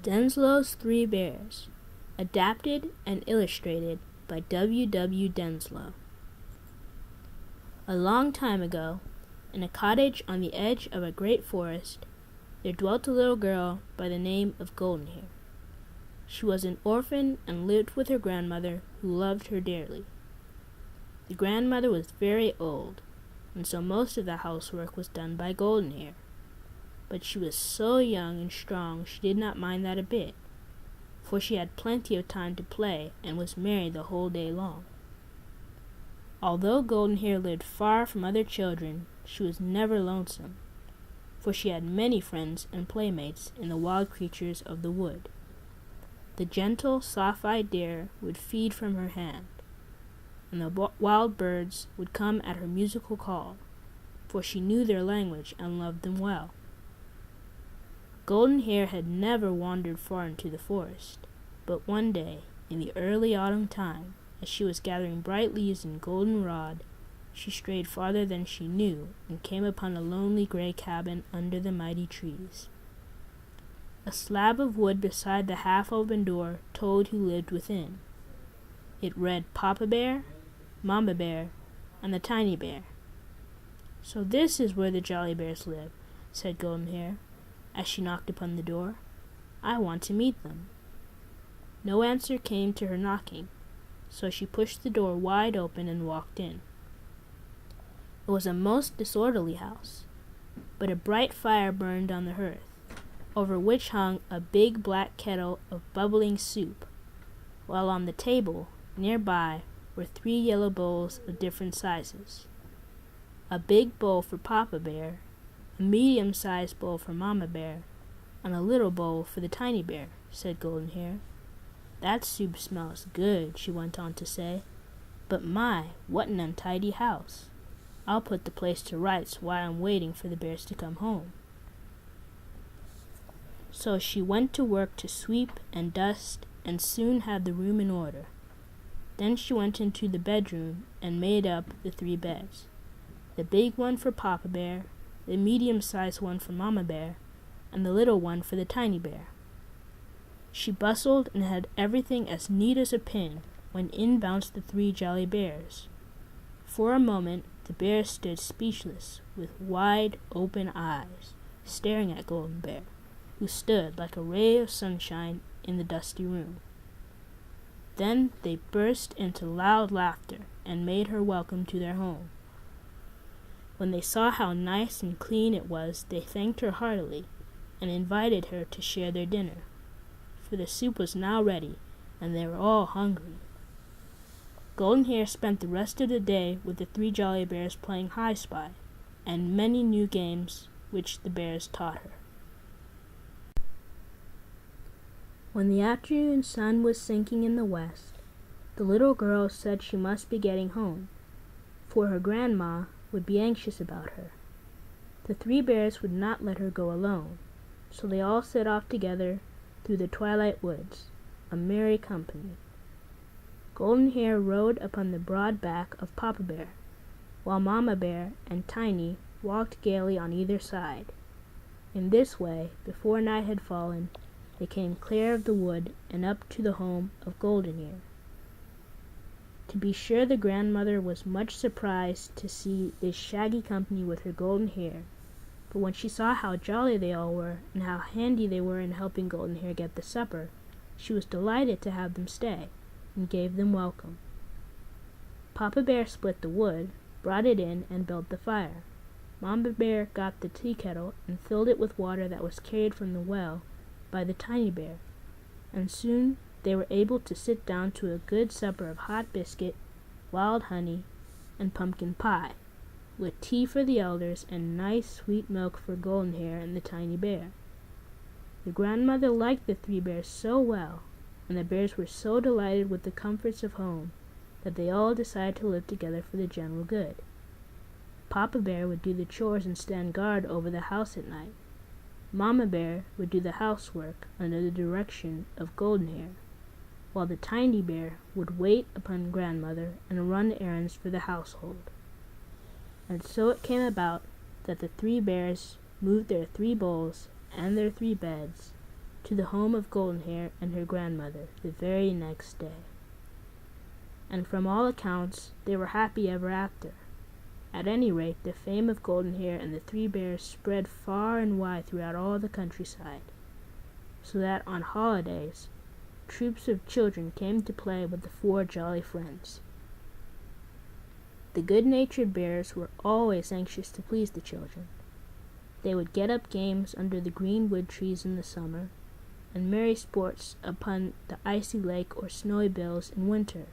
Denslow's Three Bears, adapted and illustrated by W. Denslow. A long time ago, in a cottage on the edge of a great forest, there dwelt a little girl by the name of Goldenhair. She was an orphan and lived with her grandmother, who loved her dearly. The grandmother was very old, and so most of the housework was done by Goldenhair. But she was so young and strong she did not mind that a bit, for she had plenty of time to play and was merry the whole day long. Although Goldenhair lived far from other children, she was never lonesome, for she had many friends and playmates in the wild creatures of the wood. The gentle, soft-eyed deer would feed from her hand, and the wild birds would come at her musical call, for she knew their language and loved them well. Goldenhair had never wandered far into the forest, but one day, in the early autumn time, as she was gathering bright leaves and goldenrod, she strayed farther than she knew and came upon a lonely gray cabin under the mighty trees. A slab of wood beside the half-open door told who lived within. It read Papa Bear, Mama Bear, and the Tiny Bear. "So this is where the Jolly Bears live," said Goldenhair, as she knocked upon the door. "I want to meet them." No answer came to her knocking, so she pushed the door wide open and walked in. It was a most disorderly house, but a bright fire burned on the hearth, over which hung a big black kettle of bubbling soup, while on the table, nearby, were 3 yellow bowls of different sizes. A big bowl for Papa Bear, a medium-sized bowl for Mama Bear, and a little bowl for the Tiny Bear, said Goldenhair. "That soup smells good," she went on to say, "but my, what an untidy house. I'll put the place to rights while I'm waiting for the bears to come home." So she went to work to sweep and dust and soon had the room in order. Then she went into the bedroom and made up the 3 beds, the big one for Papa Bear, the medium-sized one for Mama Bear, and the little one for the Tiny Bear. She bustled and had everything as neat as a pin when in bounced the 3 jolly bears. For a moment the bears stood speechless, with wide open eyes, staring at Golden Bear, who stood like a ray of sunshine in the dusty room. Then they burst into loud laughter and made her welcome to their home. When they saw how nice and clean it was, they thanked her heartily and invited her to share their dinner, for the soup was now ready and they were all hungry. Goldenhair spent the rest of the day with the 3 jolly bears playing Hi Spy and many new games which the bears taught her. When the afternoon sun was sinking in the west, the little girl said she must be getting home, for her grandma would be anxious about her. The 3 bears would not let her go alone, so they all set off together through the twilight woods, a merry company. Goldenhair rode upon the broad back of Papa Bear, while Mama Bear and Tiny walked gaily on either side. In this way, before night had fallen, they came clear of the wood and up to the home of Goldenhair. To be sure, the grandmother was much surprised to see this shaggy company with her golden hair, but when she saw how jolly they all were and how handy they were in helping Goldenhair get the supper, she was delighted to have them stay, and gave them welcome. Papa Bear split the wood, brought it in, and built the fire. Mama Bear got the tea kettle and filled it with water that was carried from the well by the Tiny Bear, and soon they were able to sit down to a good supper of hot biscuit, wild honey, and pumpkin pie, with tea for the elders and nice sweet milk for Goldenhair and the Tiny Bear. The grandmother liked the 3 bears so well, and the bears were so delighted with the comforts of home, that they all decided to live together for the general good. Papa Bear would do the chores and stand guard over the house at night. Mama Bear would do the housework under the direction of Goldenhair, while the Tiny Bear would wait upon grandmother and run errands for the household. And so it came about that the 3 bears moved their 3 bowls and their 3 beds to the home of Goldenhair and her grandmother the very next day. And from all accounts, they were happy ever after. At any rate, the fame of Goldenhair and the three bears spread far and wide throughout all the countryside, so that on holidays, troops of children came to play with the four jolly friends. The good-natured bears were always anxious to please the children. They would get up games under the green wood trees in the summer, and merry sports upon the icy lake or snowy bills in winter.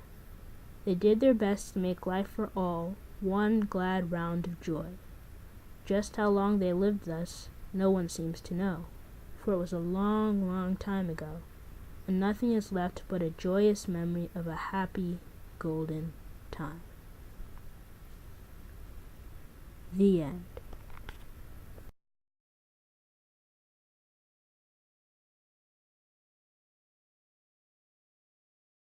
They did their best to make life for all one glad round of joy. Just how long they lived thus, no one seems to know, for it was a long, long time ago, and nothing is left but a joyous memory of a happy, golden time. The end.